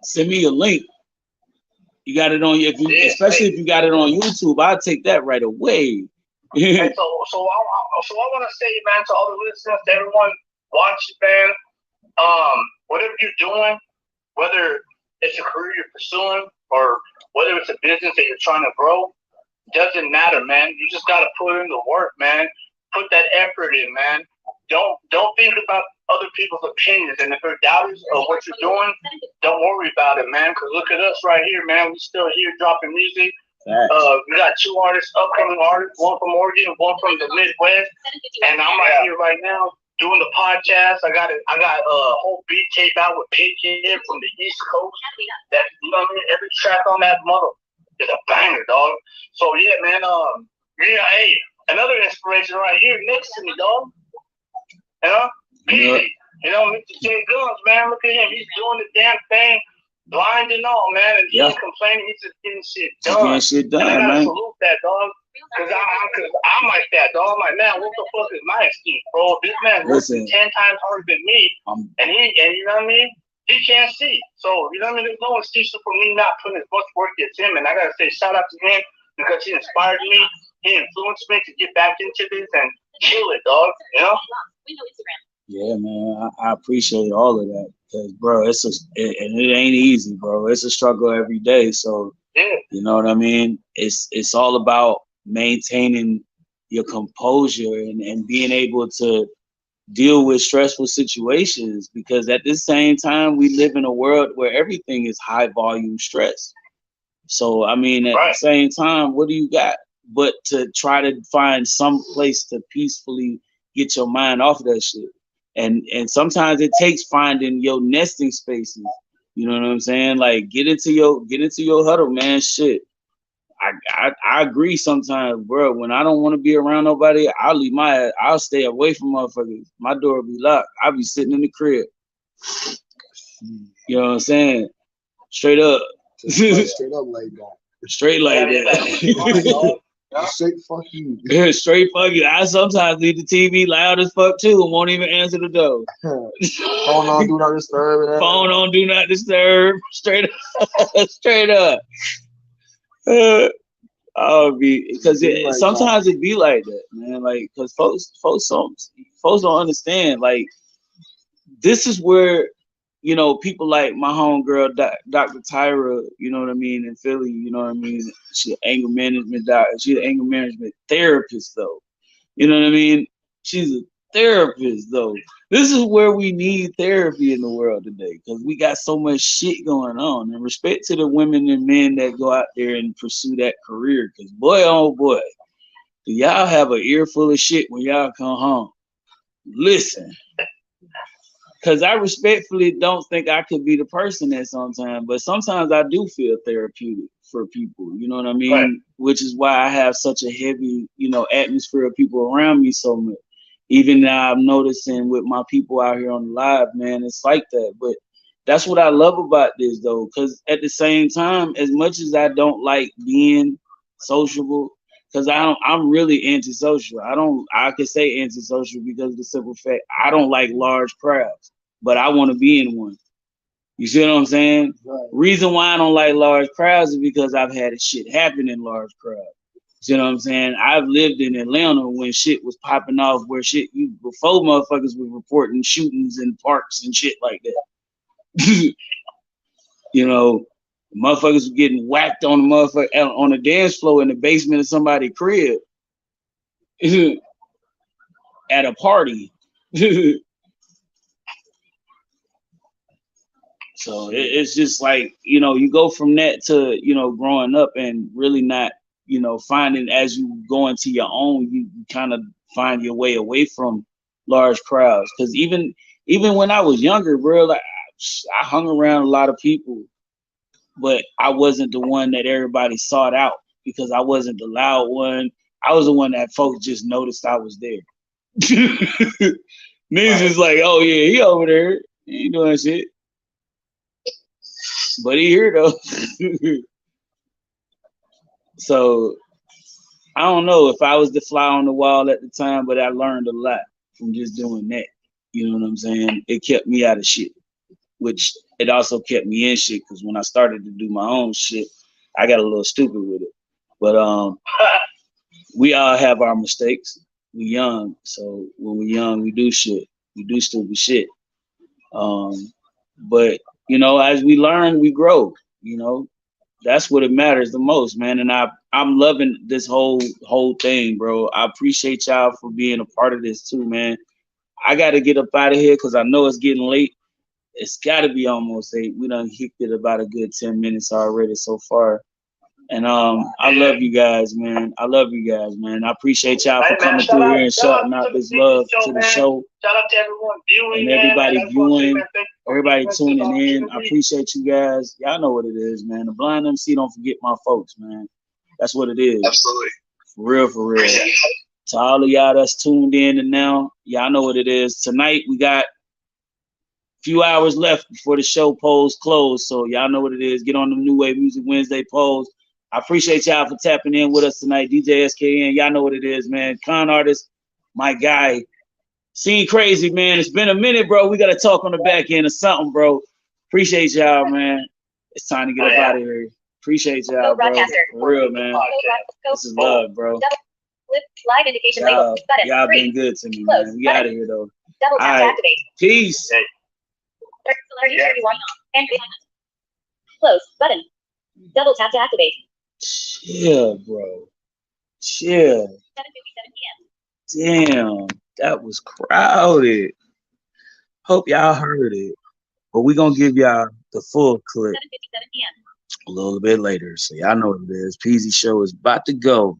Send me a link. You got it on your, especially if you got it on YouTube, I'll take that right away.
And so I want to say, man, to all the listeners, to everyone watching, man, whatever you're doing, whether it's a career you're pursuing or whether it's a business that you're trying to grow, doesn't matter, man. You just gotta put in the work, man. Put that effort in, man. Don't think about other people's opinions, and if they're doubters of what you're doing, don't worry about it, man. Because look at us right here, man. We still here dropping music. We got 2 artists, upcoming artists, one from Oregon, one from the Midwest, and I'm right here right now doing the podcast. I got a whole beat tape out with Pink here from the East Coast. That, you know what I mean? Every track on that mother is a banger, dog. So yeah, man. Yeah, hey, another inspiration right here next to me, dog. You know, Peasy. You know, Mr. J Guns, man. Look at him. He's doing the damn thing, blind and all, man. And he ain't complaining. He's just getting shit done. And I gotta salute that, dog. Cause I'm like that, dog. I'm like, man, what the fuck is my excuse, bro? This man working 10 times harder than me, and you know what I mean? He can't see. So, you know what I mean? There's no excuse for me not putting as much work as him. And I gotta say shout out to him because he inspired me. He influenced me to get back into this and kill it, dog. You know?
Yeah, man. I appreciate all of that. Cause, bro, and it ain't easy, bro. It's a struggle every day. So,
yeah.
You know what I mean? It's all about maintaining your composure and being able to deal with stressful situations, because at the same time we live in a world where everything is high volume stress. So I mean, at the same time, what do you got but to try to find some place to peacefully get your mind off of that shit? And sometimes it takes finding your nesting spaces. You know what I'm saying? Like get into your huddle, man. Shit. I agree sometimes, bro. When I don't want to be around nobody, I'll stay away from motherfuckers. My door will be locked. I'll be sitting in the crib. You know what I'm saying? Straight up.
Straight up like that.
Straight like that.
Straight fuck you.
Straight fuck you. I sometimes leave the TV loud as fuck too and won't even answer the door.
Phone on do not disturb.
Phone on do not disturb. Straight up. Straight up. I'll be because sometimes it be like that, man. Like, cause folks don't understand. Like, this is where, you know, people like my homegirl, Dr. Tyra, you know what I mean, in Philly, you know what I mean. She's an anger management doctor. She's an anger management therapist, though. You know what I mean. She's a therapist, though. This is where we need therapy in the world today, because we got so much shit going on. And respect to the women and men that go out there and pursue that career, because boy, oh boy, do y'all have an ear full of shit when y'all come home. Listen, because I respectfully don't think I could be the person at sometimes, but sometimes I do feel therapeutic for people, you know what I mean? Right. Which is why I have such a heavy, you know, atmosphere of people around me so much. Even now I'm noticing with my people out here on the live, man, it's like that. But that's what I love about this, though, because at the same time, as much as I don't like being sociable, because I'm really antisocial. I could say antisocial because of the simple fact I don't like large crowds, but I want to be in one. You see what I'm saying? Right. Reason why I don't like large crowds is because I've had shit happen in large crowds. You know what I'm saying? I've lived in Atlanta when shit was popping off, where before motherfuckers were reporting shootings in parks and shit like that. You know, motherfuckers were getting whacked on the dance floor in the basement of somebody's crib at a party. So it's just like, you know, you go from that to, you know, growing up and really not, you know, finding as you go into your own, you kind of find your way away from large crowds. Because even when I was younger, bro, like I hung around a lot of people but I wasn't the one that everybody sought out because I wasn't the loud one. I was the one that folks just noticed I was there. Niggas is like, oh yeah, he over there. He ain't doing shit. But he here though. So I don't know if I was the fly on the wall at the time, but I learned a lot from just doing that. You know what I'm saying? It kept me out of shit, which it also kept me in shit because when I started to do my own shit, I got a little stupid with it. But we all have our mistakes. We young, so when we young, we do shit. We do stupid shit. But you know, as we learn, we grow. You know, that's what it matters the most, man. And I'm loving this whole thing, bro. I appreciate y'all for being a part of this too, man. I got to get up out of here because I know it's getting late. It's got to be almost 8. We done hit it about a good 10 minutes already so far. And I love you guys, man. I love you guys, man. I appreciate y'all for coming through here and shouting out this love to the show.
Shout out to everyone viewing
And everybody viewing, everybody tuning in. I
opportunity.
appreciate you guys. Y'all know what it is, man. The Blind MC don't forget my folks, man. That's what it is.
Absolutely.
For real, for real.
Appreciate it.
To all of y'all that's tuned in and now, y'all know what it is. Tonight we got few hours left before the show polls close, so y'all know what it is. Get on the New Wave Music Wednesday polls. I appreciate y'all for tapping in with us tonight. DJ SKN, y'all know what it is, man. Con artist, my guy. Scene crazy, man. It's been a minute, bro. We gotta talk on the back end or something, bro. Appreciate y'all, man. It's time to get up out of here. Appreciate y'all,
Go
bro.
broadcaster.
For real, man.
Go.
This is love, bro.
Double flip live indication label. Button.
Y'all
3.
been good to me,
Close.
man. We out of here though.
Double tap
All
to
right.
activate.
Peace.
Alert everyone. And close. Button. Double tap to activate.
Chill, bro. Chill.
7:57 p.m.
Damn, that was crowded. Hope y'all heard it. But we gonna give y'all the full clip
7:57 p.m.
a little bit later. So y'all know what it is. Peasy show is about to go.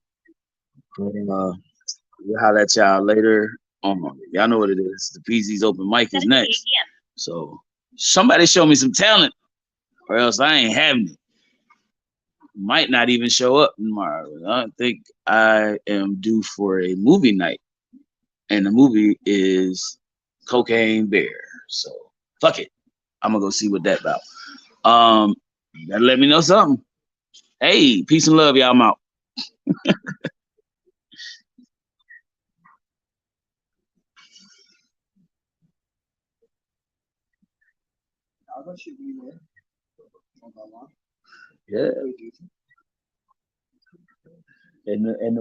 And, we'll holler at y'all later on. Y'all know what it is. The Peasy's open mic is
7:58
next.
p.m.
So somebody show me some talent, or else I ain't having it. Might not even show up tomorrow. I think I am due for a movie night, and the movie is Cocaine Bear. So fuck it, I'm gonna go see what that about. You gotta let me know something. Hey, peace and love, y'all. I'm out. Yeah. And